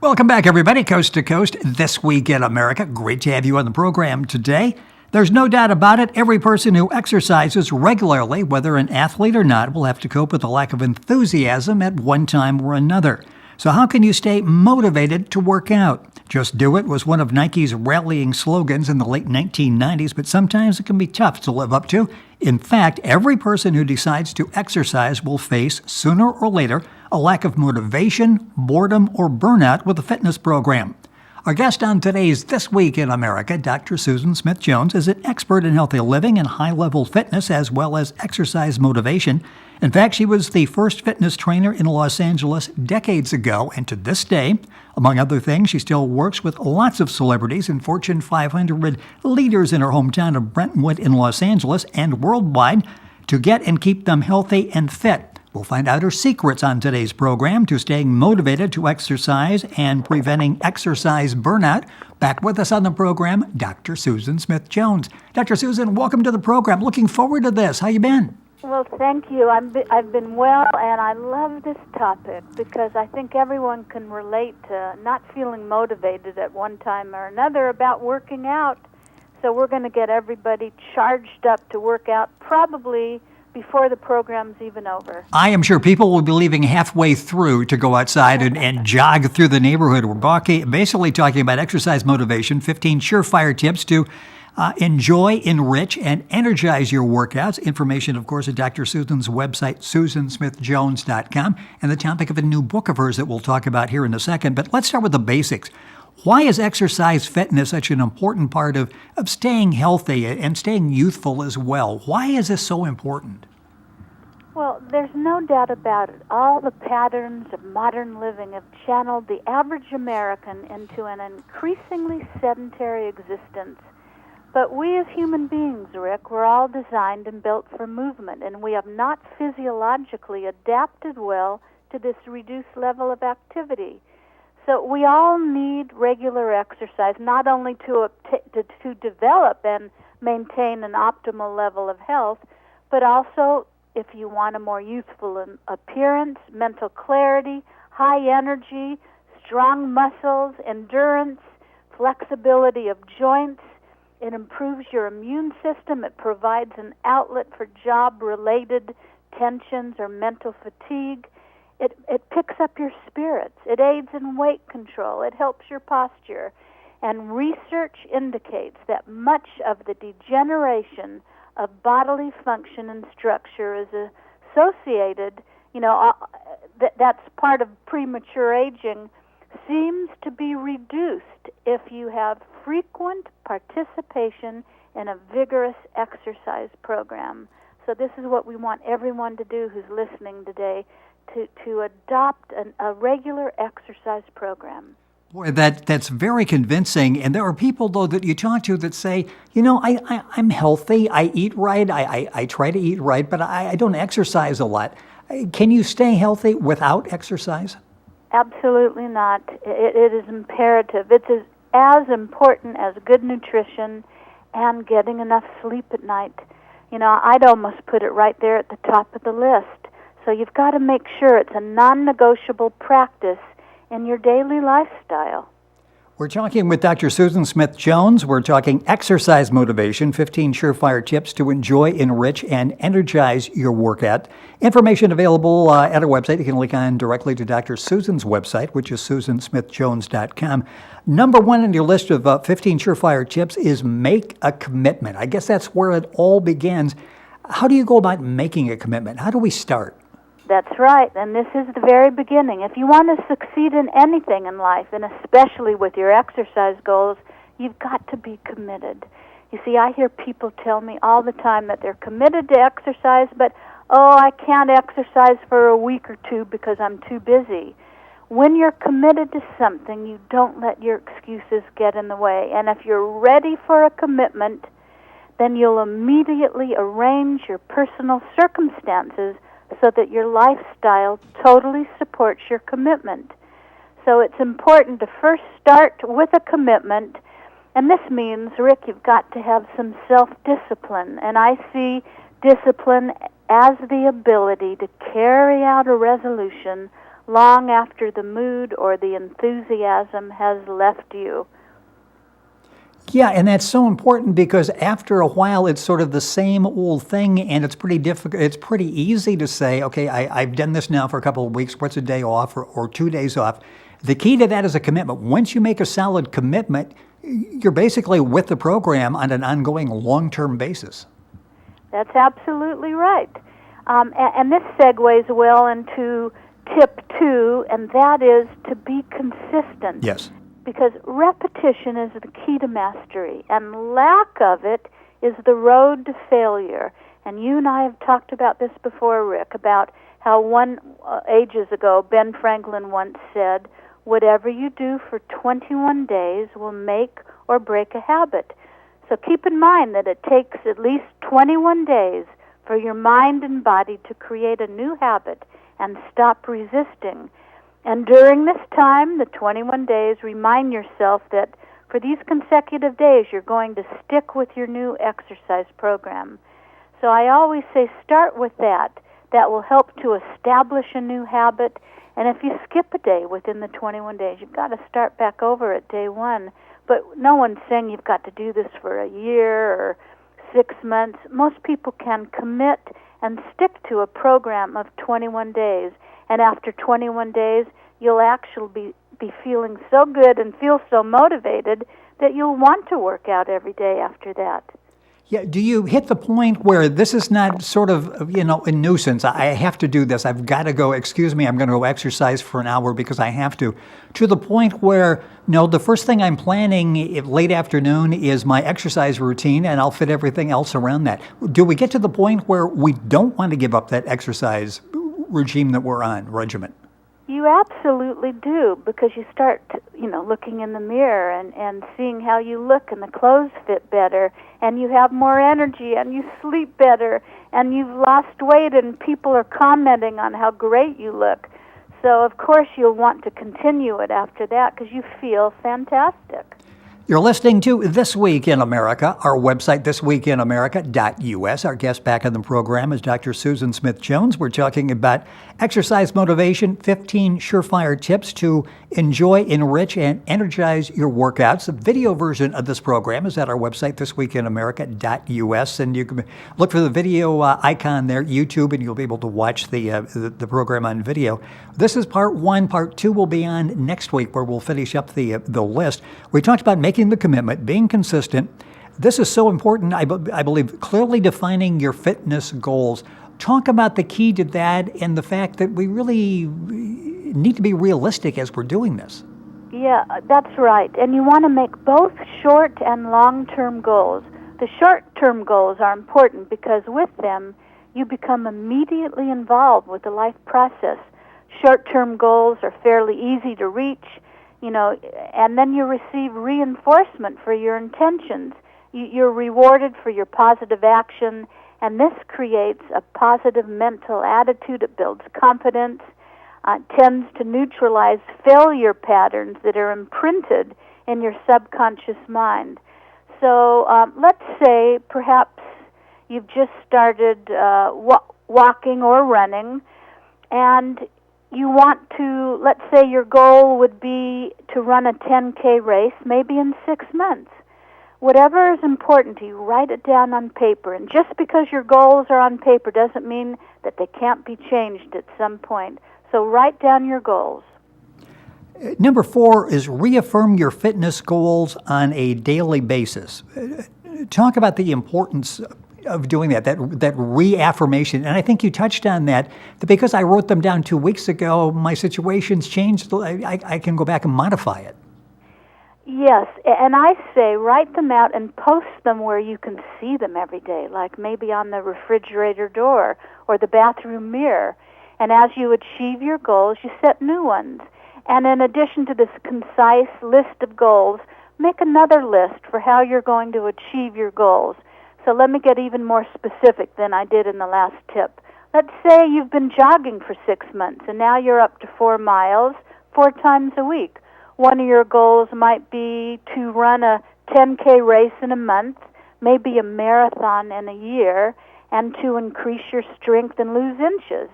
Welcome back, everybody, coast to coast, This Week in America. Great to have you on the program today. There's no doubt about it, every person who exercises regularly, whether an athlete or not, will have to cope with a lack of enthusiasm at one time or another. So how can you stay motivated to work out? Just do it was one of Nike's rallying slogans in the late 1990s, but sometimes it can be tough to live up to. In fact, every person who decides to exercise will face, sooner or later, a lack of motivation, boredom, or burnout with a fitness program. Our guest on today's This Week in America, Dr. Susan Smith-Jones, is an expert in healthy living and high-level fitness as well as exercise motivation. In fact, she was the first fitness trainer in Los Angeles decades ago, and to this day, among other things, she still works with lots of celebrities and Fortune 500 leaders in her hometown of Brentwood in Los Angeles and worldwide to get and keep them healthy and fit. We'll find out her secrets on today's program to staying motivated to exercise and preventing exercise burnout. Back with us on the program, Dr. Susan Smith-Jones. Dr. Susan, welcome to the program. Looking forward to this. How you been? Well, thank you. I've been well, and I love this topic because I think everyone can relate to not feeling motivated at one time or another about working out. So we're going to get everybody charged up to work out probably before the program's even over. I am sure people will be leaving halfway through to go outside and jog through the neighborhood. We're basically talking about exercise motivation, 15 surefire tips to enjoy, enrich, and energize your workouts. Information, of course, at Dr. Susan's website, susansmithjones.com, and the topic of a new book of hers that we'll talk about here in a second. But let's start with the basics. Why is exercise fitness such an important part of staying healthy and staying youthful as well? Why is this so important? Well, there's no doubt about it. All the patterns of modern living have channeled the average American into an increasingly sedentary existence. But we as human beings, Rick, we're all designed and built for movement, and we have not physiologically adapted well to this reduced level of activity. So we all need regular exercise, not only to develop and maintain an optimal level of health, but also if you want a more youthful appearance, mental clarity, high energy, strong muscles, endurance, flexibility of joints. It improves your immune system. It provides an outlet for job-related tensions or mental fatigue. It picks up your spirits. It aids in weight control. It helps your posture. And research indicates that much of the degeneration of bodily function and structure is associated, that's part of premature aging, seems to be reduced if you have frequent participation in a vigorous exercise program. So this is what we want everyone to do who's listening today, to adopt a regular exercise program. Boy, that's very convincing. And there are people, though, that you talk to that say, I'm healthy, I eat right, I try to eat right, but I don't exercise a lot. Can you stay healthy without exercise? Absolutely not. It is imperative. It's as important as good nutrition and getting enough sleep at night. I'd almost put it right there at the top of the list. So you've got to make sure it's a non-negotiable practice in your daily lifestyle. We're talking with Dr. Susan Smith-Jones. We're talking exercise motivation, 15 surefire tips to enjoy, enrich, and energize your workout. Information available at our website. You can link on directly to Dr. Susan's website, which is susansmithjones.com. Number one on your list of 15 surefire tips is make a commitment. I guess that's where it all begins. How do you go about making a commitment? How do we start? That's right, and this is the very beginning. If you want to succeed in anything in life, and especially with your exercise goals, you've got to be committed. You see, I hear people tell me all the time that they're committed to exercise, but, I can't exercise for a week or two because I'm too busy. When you're committed to something, you don't let your excuses get in the way. And if you're ready for a commitment, then you'll immediately arrange your personal circumstances so that your lifestyle totally supports your commitment. So it's important to first start with a commitment, and this means, Rick, you've got to have some self-discipline. And I see discipline as the ability to carry out a resolution long after the mood or the enthusiasm has left you. Yeah, and that's so important because after a while, it's sort of the same old thing, and it's pretty difficult. It's pretty easy to say, okay, I've done this now for a couple of weeks. What's a day off or 2 days off? The key to that is a commitment. Once you make a solid commitment, you're basically with the program on an ongoing long-term basis. That's absolutely right. And this segues well into tip 2, and that is to be consistent. Yes. Because repetition is the key to mastery, and lack of it is the road to failure. And you and I have talked about this before, Rick, about how ages ago, Ben Franklin once said, whatever you do for 21 days will make or break a habit. So keep in mind that it takes at least 21 days for your mind and body to create a new habit and stop resisting. And during this time, the 21 days, remind yourself that for these consecutive days, you're going to stick with your new exercise program. So I always say start with that. That will help to establish a new habit. And if you skip a day within the 21 days, you've got to start back over at day 1. But no one's saying you've got to do this for a year or 6 months. Most people can commit and stick to a program of 21 days. And after 21 days, you'll actually be feeling so good and feel so motivated that you'll want to work out every day after that. Yeah, do you hit the point where this is not sort of, a nuisance? I have to do this. I've got to go, excuse me, I'm going to go exercise for an hour because I have to the point where, no, the first thing I'm planning late afternoon is my exercise routine, and I'll fit everything else around that. Do we get to the point where we don't want to give up that exercise regime that we're on, regimen? You absolutely do, because you start, looking in the mirror and seeing how you look, and the clothes fit better, and you have more energy, and you sleep better, and you've lost weight, and people are commenting on how great you look. So, of course, you'll want to continue it after that because you feel fantastic. You're listening to This Week in America, our website, thisweekinamerica.us. Our guest back on the program is Dr. Susan Smith-Jones. We're talking about exercise motivation, 15 surefire tips to enjoy, enrich, and energize your workouts. The video version of this program is at our website, thisweekinamerica.us, and you can look for the video icon there, YouTube, and you'll be able to watch the program on video. This is part 1. Part 2 will be on next week, where we'll finish up the list. We talked about making the commitment, being consistent. This is so important, I believe, clearly defining your fitness goals. Talk about the key to that and the fact that we really need to be realistic as we're doing this. Yeah, that's right. And you want to make both short and long-term goals. The short-term goals are important because with them, you become immediately involved with the life process. Short-term goals are fairly easy to reach, and then you receive reinforcement for your intentions. You're rewarded for your positive action, and this creates a positive mental attitude. It builds confidence, tends to neutralize failure patterns that are imprinted in your subconscious mind. So let's say perhaps you've just started walking or running, and you want to, let's say your goal would be to run a 10K race, maybe in 6 months. Whatever is important to you, write it down on paper. And just because your goals are on paper doesn't mean that they can't be changed at some point. So write down your goals. Number 4 is reaffirm your fitness goals on a daily basis. Talk about the importance of doing that reaffirmation. And I think you touched on that because I wrote them down 2 weeks ago, my situation's changed. I can go back and modify it. Yes, and I say write them out and post them where you can see them every day, like maybe on the refrigerator door or the bathroom mirror. And as you achieve your goals, you set new ones. And in addition to this concise list of goals, make another list for how you're going to achieve your goals. So let me get even more specific than I did in the last tip. Let's say you've been jogging for 6 months, and now you're up to 4 miles 4 times a week. One of your goals might be to run a 10K race in a month, maybe a marathon in a year, and to increase your strength and lose inches.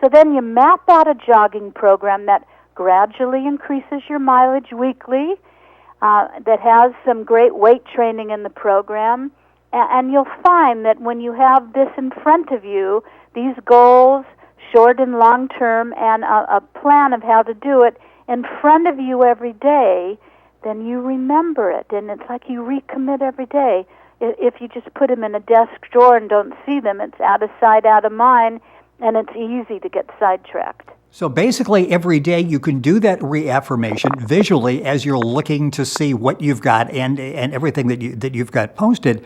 So then you map out a jogging program that gradually increases your mileage weekly, that has some great weight training in the program, and you'll find that when you have this in front of you, these goals, short and long term, and a plan of how to do it in front of you every day, then you remember it, and it's like you recommit every day. If you just put them in a desk drawer and don't see them, it's out of sight, out of mind, and it's easy to get sidetracked. So basically, every day you can do that reaffirmation visually as you're looking to see what you've got and everything that you've got posted.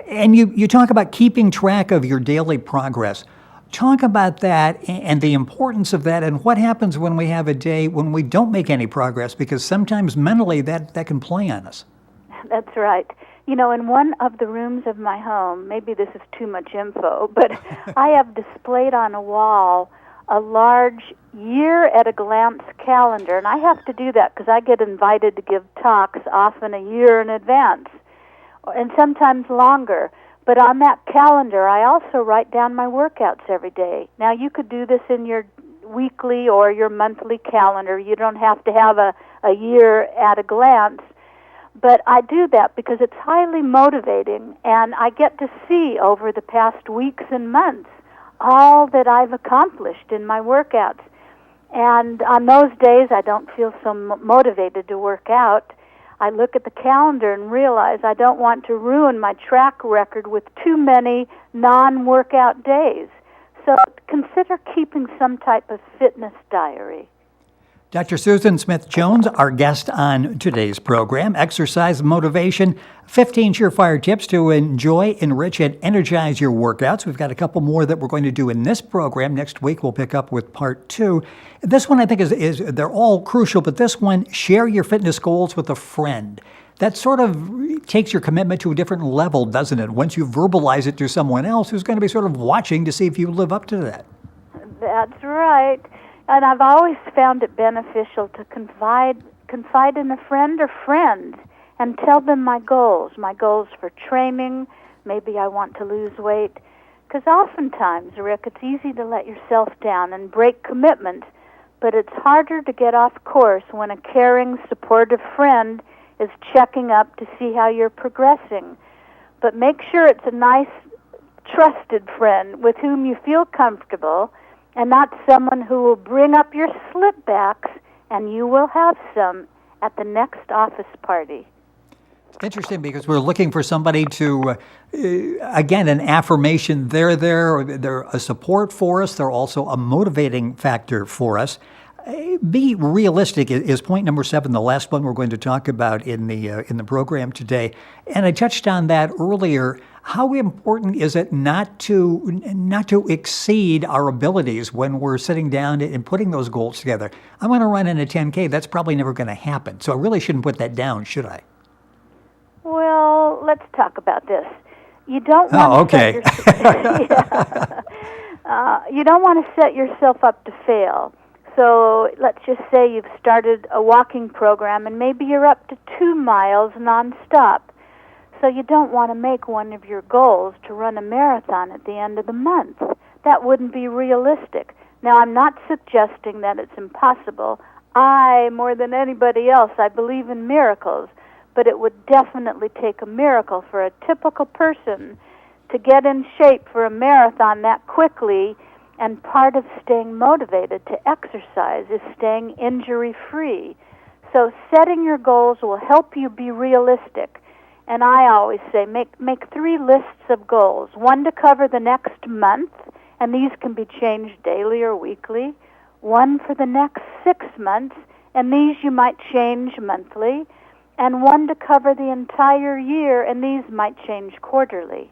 And you talk about keeping track of your daily progress. Talk about that and the importance of that, and what happens when we have a day when we don't make any progress, because sometimes mentally that can play on us. That's right. You know, in one of the rooms of my home, maybe this is too much info, but I have displayed on a wall a large year-at-a-glance calendar, and I have to do that because I get invited to give talks often a year in advance, and sometimes longer. But on that calendar, I also write down my workouts every day. Now, you could do this in your weekly or your monthly calendar. You don't have to have a year at a glance. But I do that because it's highly motivating, and I get to see over the past weeks and months all that I've accomplished in my workouts. And on those days I don't feel so motivated to work out, I look at the calendar and realize I don't want to ruin my track record with too many non-workout days. So consider keeping some type of fitness diary. Dr. Susan Smith-Jones, our guest on today's program, Exercise Motivation, 15 surefire tips to enjoy, enrich, and energize your workouts. We've got a couple more that we're going to do in this program. Next week, we'll pick up with part 2. This one, I think, is they're all crucial, but this one, share your fitness goals with a friend. That sort of takes your commitment to a different level, doesn't it? Once you verbalize it to someone else who's going to be sort of watching to see if you live up to that. That's right. And I've always found it beneficial to confide in a friend or friends and tell them my goals for training. Maybe I want to lose weight. Because oftentimes, Rick, it's easy to let yourself down and break commitments, but it's harder to get off course when a caring, supportive friend is checking up to see how you're progressing. But make sure it's a nice, trusted friend with whom you feel comfortable, and not someone who will bring up your slipbacks, and you will have some at the next office party. Interesting, because we're looking for somebody to, again, an affirmation. They're a support for us. They're also a motivating factor for us. Be realistic is point number 7, the last one we're going to talk about in the program today. And I touched on that earlier. How important is it not to exceed our abilities when we're sitting down and putting those goals together? I'm going to run in a 10K. That's probably never going to happen. So I really shouldn't put that down, should I? Well, let's talk about this. You don't want to you don't want to set yourself up to fail. So let's just say you've started a walking program and maybe you're up to 2 miles nonstop. So you don't want to make one of your goals to run a marathon at the end of the month. That wouldn't be realistic. Now, I'm not suggesting that it's impossible. More than anybody else, I believe in miracles. But it would definitely take a miracle for a typical person to get in shape for a marathon that quickly. And part of staying motivated to exercise is staying injury-free. So setting your goals will help you be realistic. And I always say make 3 lists of goals. 1 to cover the next month, and these can be changed daily or weekly. 1 for the next 6 months, and these you might change monthly. And 1 to cover the entire year, and these might change quarterly.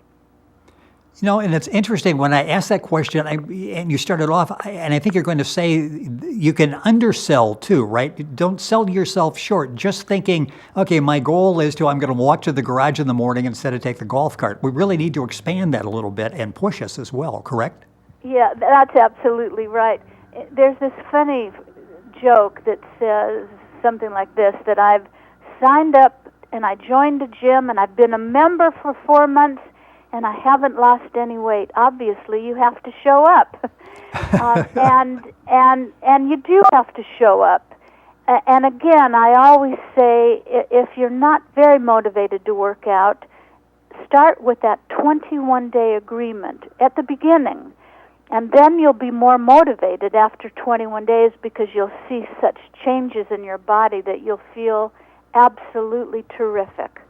You know, and it's interesting when I asked that question, and you started off, and I think you're going to say you can undersell too, right? Don't sell yourself short. Just thinking, okay, my goal is I'm going to walk to the garage in the morning instead of take the golf cart. We really need to expand that a little bit and push us as well, correct? Yeah, that's absolutely right. There's this funny joke that says something like this, that I've signed up and I joined a gym and I've been a member for 4 months, and I haven't lost any weight. Obviously, you have to show up, and you do have to show up. And again, I always say, if you're not very motivated to work out, start with that 21-day agreement at the beginning. And then you'll be more motivated after 21 days because you'll see such changes in your body that you'll feel absolutely terrific.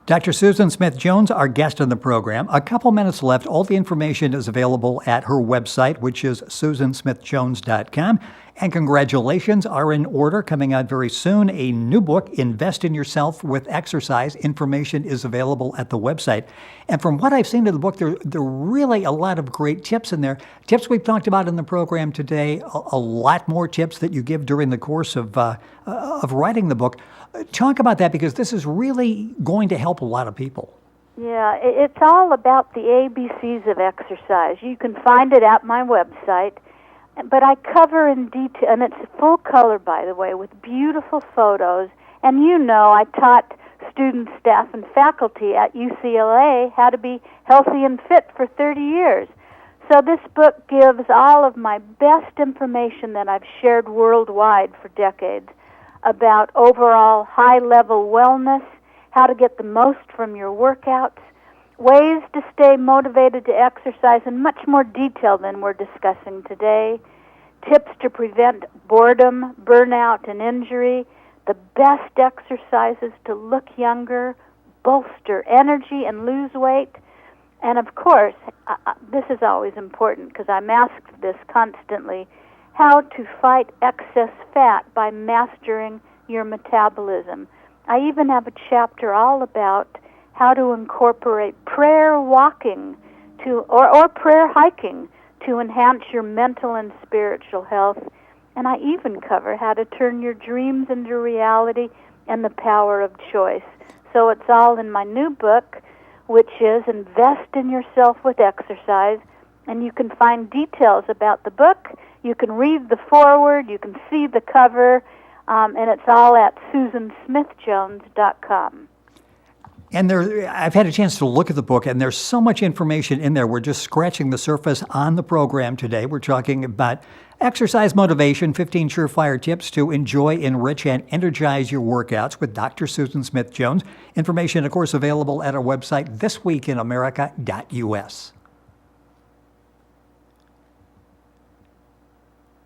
Dr. Susan Smith-Jones, our guest on the program. A couple minutes left. All the information is available at her website, which is susansmithjones.com. And congratulations are in order, coming out very soon. A new book, Invest in Yourself with Exercise. Information is available at the website. And from what I've seen in the book, there are really a lot of great tips in there. Tips we've talked about in the program today, a lot more tips that you give during the course of writing the book. Talk about that, because this is really going to help a lot of people. Yeah, it's all about the ABCs of exercise. You can find it at my website, but I cover in detail, and it's full color, by the way, with beautiful photos. And I taught students, staff, and faculty at UCLA how to be healthy and fit for 30 years. So this book gives all of my best information that I've shared worldwide for decades about overall high-level wellness, how to get the most from your workouts, ways to stay motivated to exercise in much more detail than we're discussing today, tips to prevent boredom, burnout, and injury, the best exercises to look younger, bolster energy, and lose weight. And of course, this is always important because I'm asked this constantly, how to fight excess fat by mastering your metabolism. I even have a chapter all about how to incorporate prayer walking or prayer hiking to enhance your mental and spiritual health. And I even cover how to turn your dreams into reality and the power of choice. So it's all in my new book, which is Invest in Yourself with Exercise. And you can find details about the book. You can read the foreword. You can see the cover. And it's all at susansmithjones.com. And I've had a chance to look at the book, and there's so much information in there. We're just scratching the surface on the program today. We're talking about exercise motivation, 15 surefire tips to enjoy, enrich, and energize your workouts with Dr. Susan Smith-Jones. Information, of course, available at our website, thisweekinamerica.us.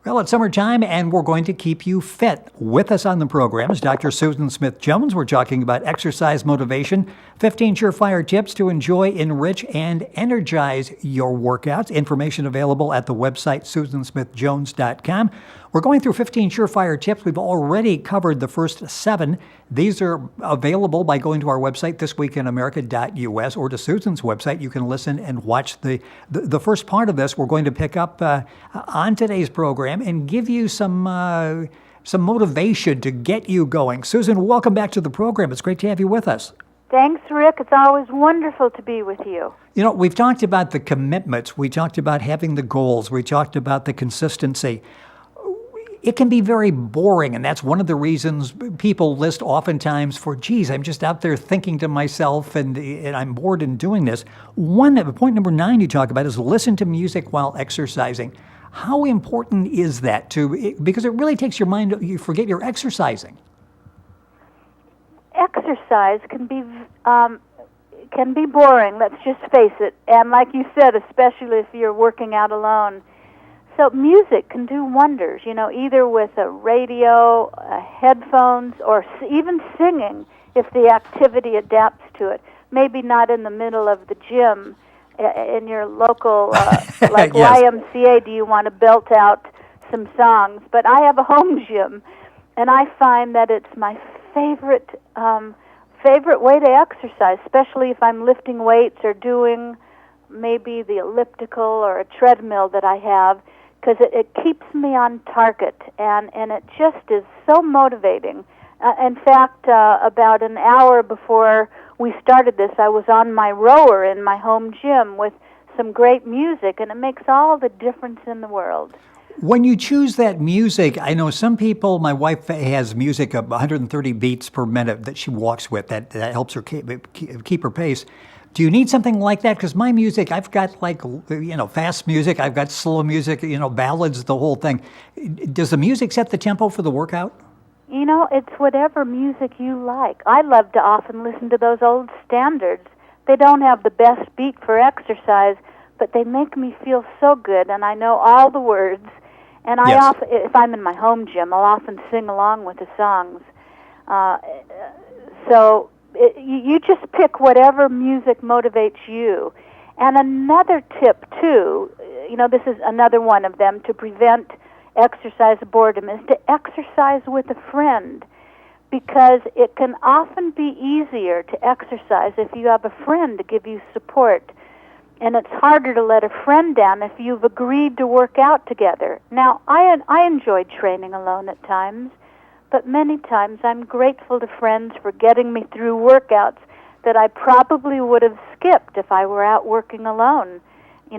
Well, it's summertime, and we're going to keep you fit. With us on the program is Dr. Susan Smith-Jones. We're talking about exercise motivation, 15 surefire tips to enjoy, enrich, and energize your workouts. Information available at the website, susansmithjones.com. We're going through 15 surefire tips. We've already covered the first 7. These are available by going to our website, thisweekinamerica.us, or to Susan's website. You can listen and watch the first part of this. We're going to pick up on today's program and give you some motivation to get you going. Susan, welcome back to the program. It's great to have you with us. Thanks, Rick. It's always wonderful to be with you. We've talked about the commitments. We talked about having the goals. We talked about the consistency. It can be very boring, and that's one of the reasons people list oftentimes for, I'm just out there thinking to myself, and I'm bored in doing this. Point number 9 you talk about is listen to music while exercising. How important is that because it really takes your mind, you forget you're exercising. Exercise can be boring, let's just face it. And like you said, especially if you're working out alone. So music can do wonders, either with a radio, headphones, or even singing if the activity adapts to it. Maybe not in the middle of the gym in your local, like yes. YMCA, do you want to belt out some songs? But I have a home gym, and I find that it's my favorite way to exercise, especially if I'm lifting weights or doing maybe the elliptical or a treadmill that I have, because it keeps me on target, and it just is so motivating. In fact, about an hour before we started this, I was on my rower in my home gym with some great music, and it makes all the difference in the world. When you choose that music, I know some people, my wife has music of 130 beats per minute that she walks with. That helps her keep her pace. Do you need something like that? Because my music, I've got fast music, I've got slow music, ballads, the whole thing. Does the music set the tempo for the workout? It's whatever music you like. I love to often listen to those old standards. They don't have the best beat for exercise, but they make me feel so good, and I know all the words. And I Yes. often, if I'm in my home gym, I'll often sing along with the songs. You just pick whatever music motivates you. And another tip, too, this is another one of them to prevent exercise boredom, is to exercise with a friend, because it can often be easier to exercise if you have a friend to give you support. And it's harder to let a friend down if you've agreed to work out together. Now, I enjoy training alone at times, but many times I'm grateful to friends for getting me through workouts that I probably would have skipped if I were out working alone,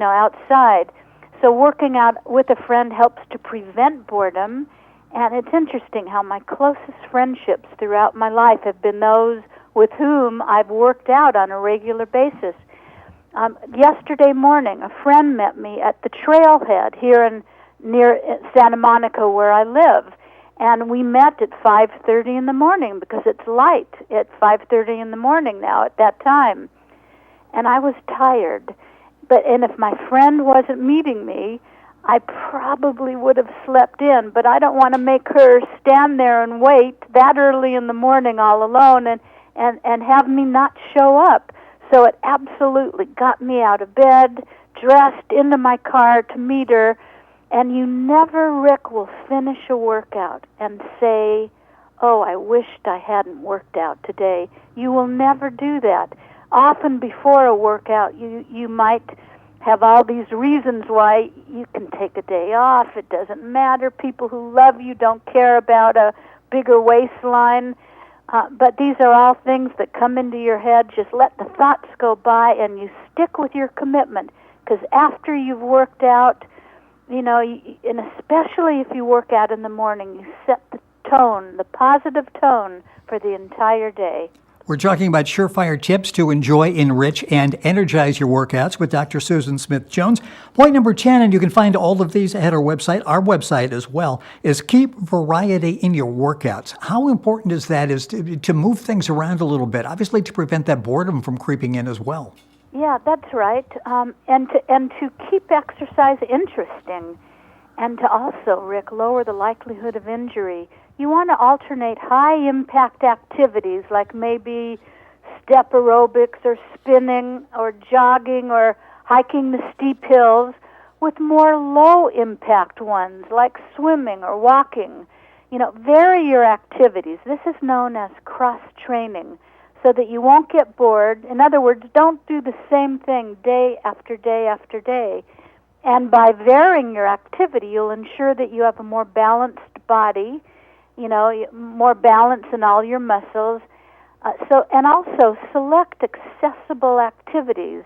outside. So working out with a friend helps to prevent boredom, and it's interesting how my closest friendships throughout my life have been those with whom I've worked out on a regular basis. Yesterday morning, a friend met me at the trailhead here near Santa Monica, where I live, and we met at 5:30 in the morning because it's light at 5:30 in the morning now at that time. And I was tired, and if my friend wasn't meeting me, I probably would have slept in, but I don't want to make her stand there and wait that early in the morning all alone and have me not show up. So it absolutely got me out of bed, dressed into my car to meet her. And you never, Rick, will finish a workout and say, oh, I wished I hadn't worked out today. You will never do that. Often before a workout, you might have all these reasons why you can take a day off. It doesn't matter. People who love you don't care about a bigger waistline. But these are all things that come into your head. Just let the thoughts go by, and you stick with your commitment. Because after you've worked out, and especially if you work out in the morning, you set the tone, the positive tone for the entire day. We're talking about surefire tips to enjoy, enrich, and energize your workouts with Dr. Susan Smith-Jones. Point number 10, and you can find all of these at our website as well, is keep variety in your workouts. How important is that to move things around a little bit, obviously to prevent that boredom from creeping in as well? Yeah, that's right. And to keep exercise interesting, and to also, Rick, lower the likelihood of injury. You want to alternate high-impact activities like maybe step aerobics or spinning or jogging or hiking the steep hills with more low-impact ones like swimming or walking. Vary your activities. This is known as cross-training, so that you won't get bored. In other words, don't do the same thing day after day after day. And by varying your activity, you'll ensure that you have a more balanced body, more balance in all your muscles. And also select accessible activities.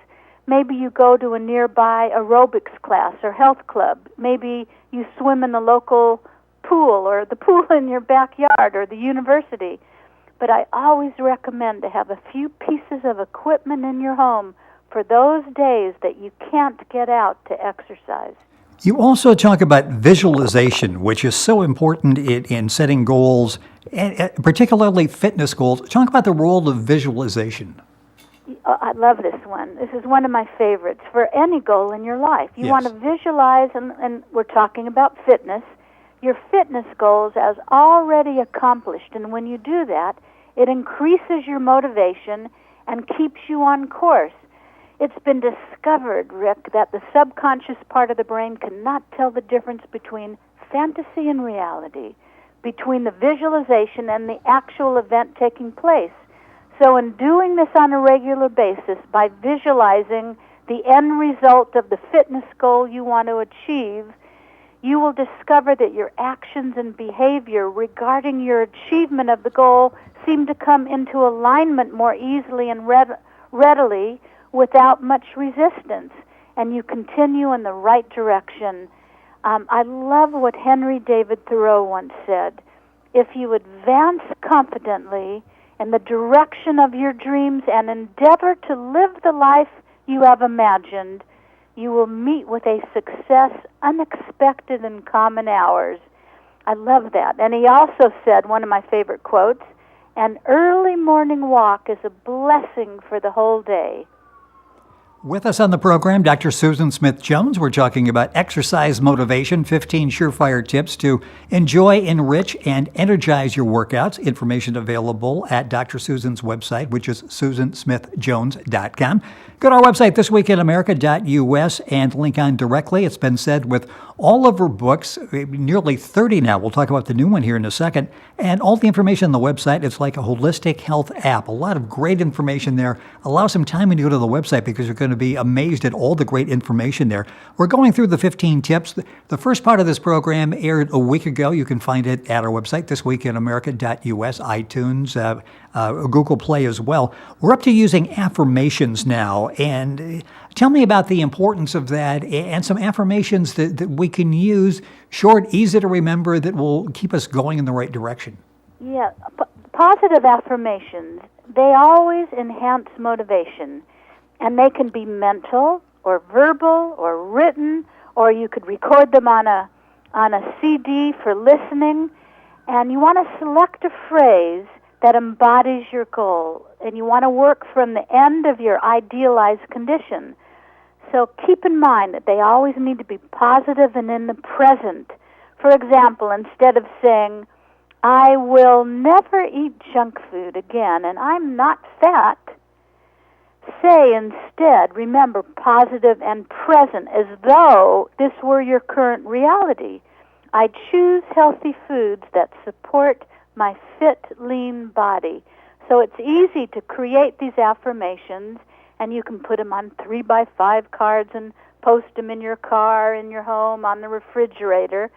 Maybe you go to a nearby aerobics class or health club. Maybe you swim in the local pool or the pool in your backyard or the university. But I always recommend to have a few pieces of equipment in your home for those days that you can't get out to exercise. You also talk about visualization, which is so important in setting goals, and particularly fitness goals. Talk about the role of visualization. I love this one. This is one of my favorites for any goal in your life. You want to visualize, and we're talking about fitness, your fitness goals as already accomplished. And when you do that, it increases your motivation and keeps you on course. It's been discovered, Rick, that the subconscious part of the brain cannot tell the difference between fantasy and reality, between the visualization and the actual event taking place. So in doing this on a regular basis, by visualizing the end result of the fitness goal you want to achieve, you will discover that your actions and behavior regarding your achievement of the goal seem to come into alignment more easily and readily without much resistance, and you continue in the right direction. I love what Henry David Thoreau once said. If you advance confidently in the direction of your dreams and endeavor to live the life you have imagined, you will meet with a success unexpected in common hours. I love that. And he also said, one of my favorite quotes, an early morning walk is a blessing for the whole day. With us on the program, Dr. Susan Smith-Jones. We're talking about exercise motivation, 15 surefire tips to enjoy, enrich, and energize your workouts. Information available at Dr. Susan's website, which is susansmithjones.com. Go to our website, thisweekinamerica.us, and link on directly. It's been said with all of her books, nearly 30 now. We'll talk about the new one here in a second. And all the information on the website, it's like a holistic health app. A lot of great information there. Allow some time when you go to the website because you're going to be amazed at all the great information there. We're going through the 15 tips. The first part of this program aired a week ago. You can find it at our website, thisweekinamerica.us, iTunes, Google Play as well. We're up to using affirmations now. And tell me about the importance of that and some affirmations that we can use, short, easy to remember, that will keep us going in the right direction. Yeah, positive affirmations, they always enhance motivation. And they can be mental or verbal or written, or you could record them on a CD for listening. And you want to select a phrase that embodies your goal. And you want to work from the end of your idealized condition. So keep in mind that they always need to be positive and in the present. For example, instead of saying, I will never eat junk food again and I'm not fat, say instead, remember, positive and present, as though this were your current reality. I choose healthy foods that support my fit, lean body. So it's easy to create these affirmations, and you can put them on 3x5 cards and post them in your car, in your home, on the refrigerator,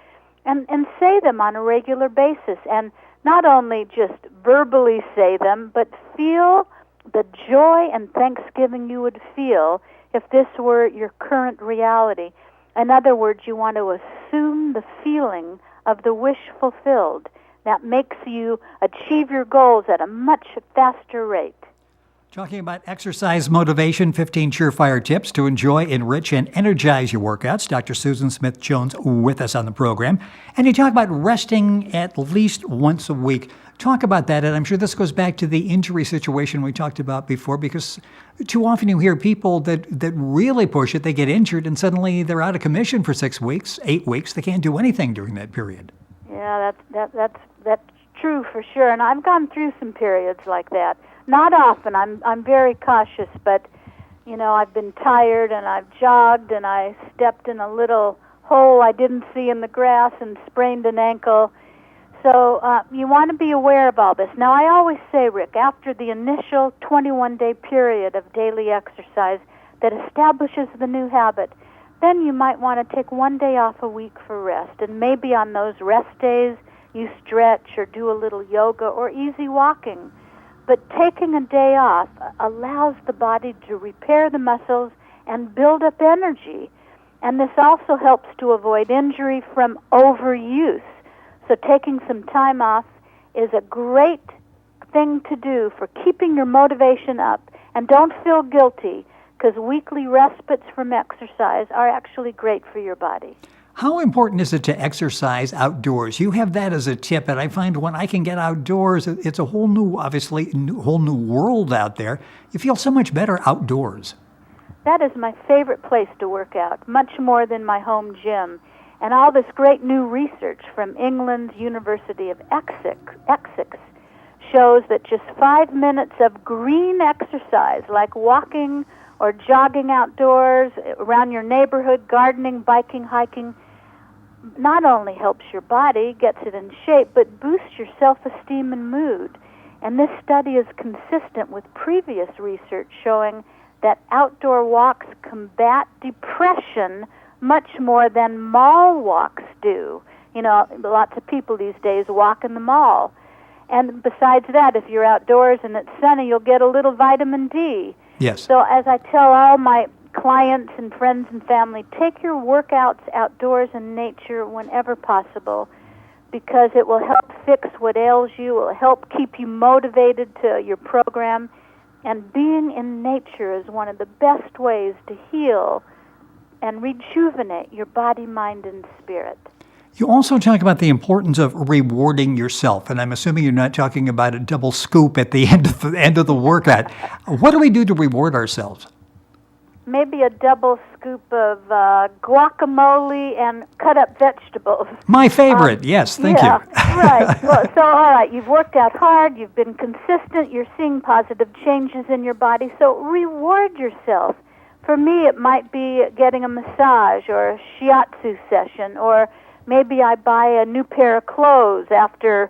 and say them on a regular basis. And not only just verbally say them, but feel the joy and thanksgiving you would feel if this were your current reality. In other words, you want to assume the feeling of the wish fulfilled. That makes you achieve your goals at a much faster rate. Talking about exercise motivation, 15 surefire tips to enjoy, enrich, and energize your workouts. Dr. Susan Smith-Jones with us on the program. And you talk about resting at least once a week. Talk about that, and I'm sure this goes back to the injury situation we talked about before, because too often you hear people that really push it, they get injured, and suddenly they're out of commission for 6 weeks, 8 weeks. They can't do anything during that period. Yeah, that's true for sure, and I've gone through some periods like that. Not often. I'm very cautious, but you know, I've been tired and I've jogged and I stepped in a little hole I didn't see in the grass and sprained an ankle. So you want to be aware of all this. Now, I always say, Rick, after the initial 21-day period of daily exercise that establishes the new habit, then you might want to take 1 day off a week for rest. And maybe on those rest days, you stretch or do a little yoga or easy walking. But taking a day off allows the body to repair the muscles and build up energy. And this also helps to avoid injury from overuse. So taking some time off is a great thing to do for keeping your motivation up. And don't feel guilty, because weekly respites from exercise are actually great for your body. How important is it to exercise outdoors? You have that as a tip, and I find when I can get outdoors, it's a whole new, obviously, whole new world out there. You feel so much better outdoors. That is my favorite place to work out, much more than my home gym. And all this great new research from England's University of Essex shows that just 5 minutes of green exercise, like walking or jogging outdoors, around your neighborhood, gardening, biking, hiking, not only helps your body, gets it in shape, but boosts your self-esteem and mood. And this study is consistent with previous research showing that outdoor walks combat depression much more than mall walks do. You know, lots of people these days walk in the mall. And besides that, if you're outdoors and it's sunny, you'll get a little vitamin D. Yes. So as I tell all my clients and friends and family, take your workouts outdoors in nature whenever possible. because it will help fix what ails you, it will help keep you motivated to your program. And being in nature is one of the best ways to heal and rejuvenate your body, mind, and spirit. You also talk about the importance of rewarding yourself, and I'm assuming you're not talking about a double scoop at the end of the workout. What do we do to reward ourselves? Maybe a double scoop of guacamole and cut up vegetables. My favorite, yes, thank you. Right. Well, so, all right, you've worked out hard, you've been consistent, you're seeing positive changes in your body, so reward yourself. For me, it might be getting a massage or a shiatsu session, or maybe I buy a new pair of clothes after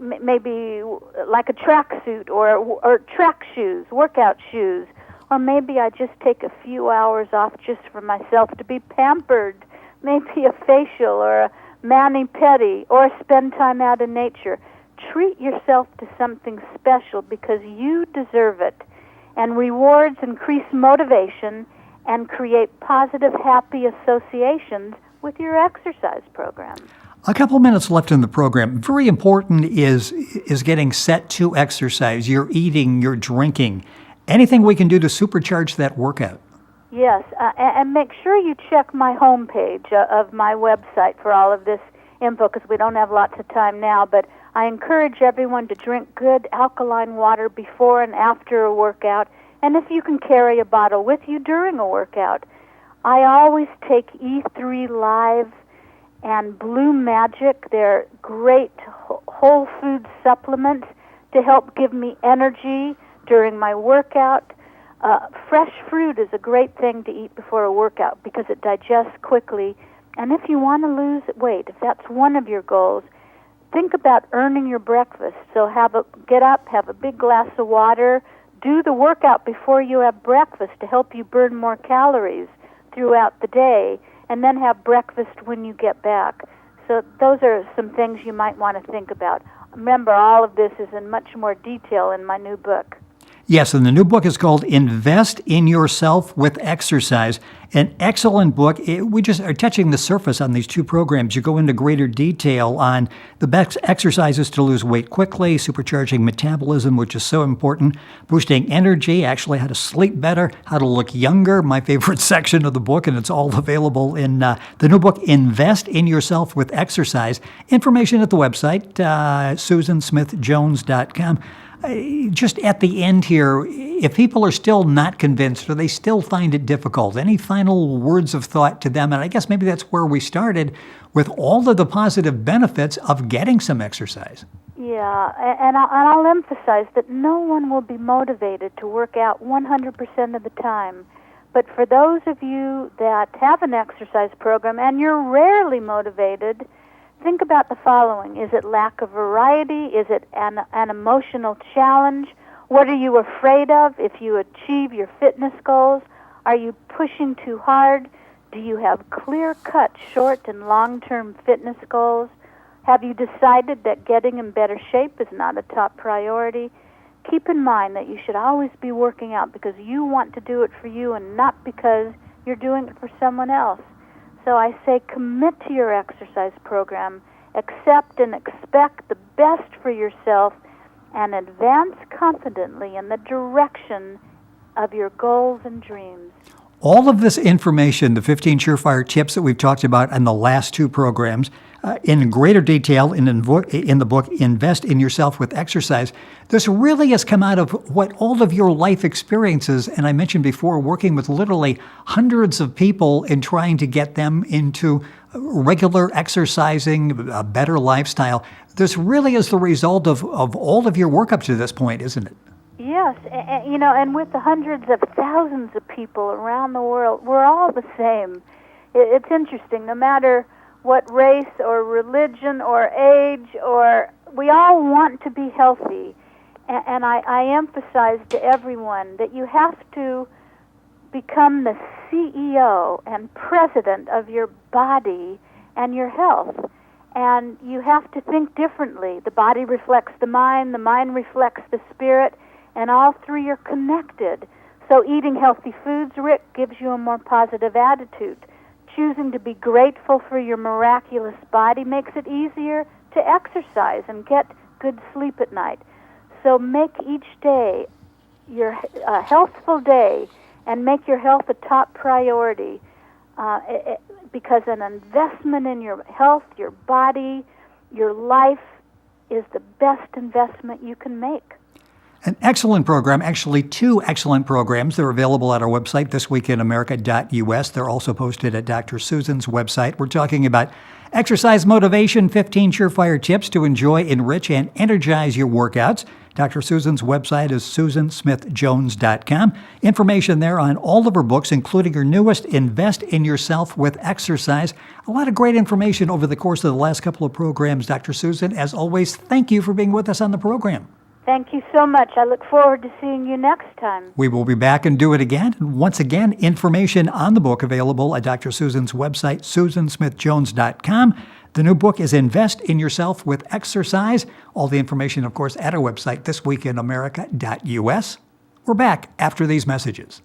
maybe like a tracksuit or track shoes, workout shoes. Or maybe I just take a few hours off just for myself to be pampered, maybe a facial or a mani-pedi, or spend time out in nature. Treat yourself to something special because you deserve it. And rewards increase motivation and create positive, happy associations with your exercise program. A couple minutes left in the program. Very important is getting set to exercise, your eating, your drinking. Anything we can do to supercharge that workout? Yes, and make sure you check my homepage of my website for all of this info, because we don't have lots of time now, but I encourage everyone to drink good alkaline water before and after a workout, and if you can carry a bottle with you during a workout. I always take E3 Live and Blue Magic. They're great whole food supplements to help give me energy during my workout. Fresh fruit is a great thing to eat before a workout because it digests quickly. And if you want to lose weight, if that's one of your goals, think about earning your breakfast. So get up, have a big glass of water, do the workout before you have breakfast to help you burn more calories throughout the day, and then have breakfast when you get back. So those are some things you might want to think about. Remember, all of this is in much more detail in my new book. Yes, and the new book is called Invest in Yourself with Exercise. An excellent book. We just are touching the surface on these two programs. You go into greater detail on the best exercises to lose weight quickly, supercharging metabolism, which is so important, boosting energy, actually how to sleep better, how to look younger, my favorite section of the book, and it's all available in the new book, Invest in Yourself with Exercise. Information at the website, susansmithjones.com. Just at the end here, if people are still not convinced or they still find it difficult, any final words of thought to them? And I guess maybe that's where we started with all of the positive benefits of getting some exercise. Yeah, and I'll emphasize that no one will be motivated to work out 100% of the time. But for those of you that have an exercise program and you're rarely motivated, think about the following. Is it lack of variety? Is it an emotional challenge? What are you afraid of if you achieve your fitness goals? Are you pushing too hard? Do you have clear-cut short and long-term fitness goals? Have you decided that getting in better shape is not a top priority? Keep in mind that you should always be working out because you want to do it for you and not because you're doing it for someone else. So I say commit to your exercise program, accept and expect the best for yourself, and advance confidently in the direction of your goals and dreams. All of this information, the 15 surefire tips that we've talked about in the last two programs, in greater detail in the book, Invest in Yourself with Exercise, this really has come out of what all of your life experiences, and I mentioned before, working with literally hundreds of people and trying to get them into regular exercising, a better lifestyle. This really is the result of all of your work up to this point, isn't it? Yes, and with the hundreds of thousands of people around the world, we're all the same. It's interesting, no matter what race or religion or age, or we all want to be healthy. And I emphasize to everyone that you have to become the CEO and president of your body and your health. And you have to think differently. The body reflects the mind reflects the spirit, and all three are connected. So eating healthy foods, Rick, gives you a more positive attitude. choosing to be grateful for your miraculous body makes it easier to exercise and get good sleep at night. So make each day your healthful day and make your health a top priority because an investment in your health, your body, your life is the best investment you can make. An excellent program, actually 2 excellent programs. They're available at our website, thisweekinamerica.us. They're also posted at Dr. Susan's website. We're talking about exercise motivation, 15 surefire tips to enjoy, enrich, and energize your workouts. Dr. Susan's website is susansmithjones.com. Information there on all of her books, including her newest, Invest in Yourself with Exercise. A lot of great information over the course of the last couple of programs. Dr. Susan, as always, thank you for being with us on the program. Thank you so much. I look forward to seeing you next time. We will be back and do it again. And once again, information on the book available at Dr. Susan's website, susansmithjones.com. The new book is Invest in Yourself with Exercise. All the information, of course, at our website, thisweekinamerica.us. We're back after these messages.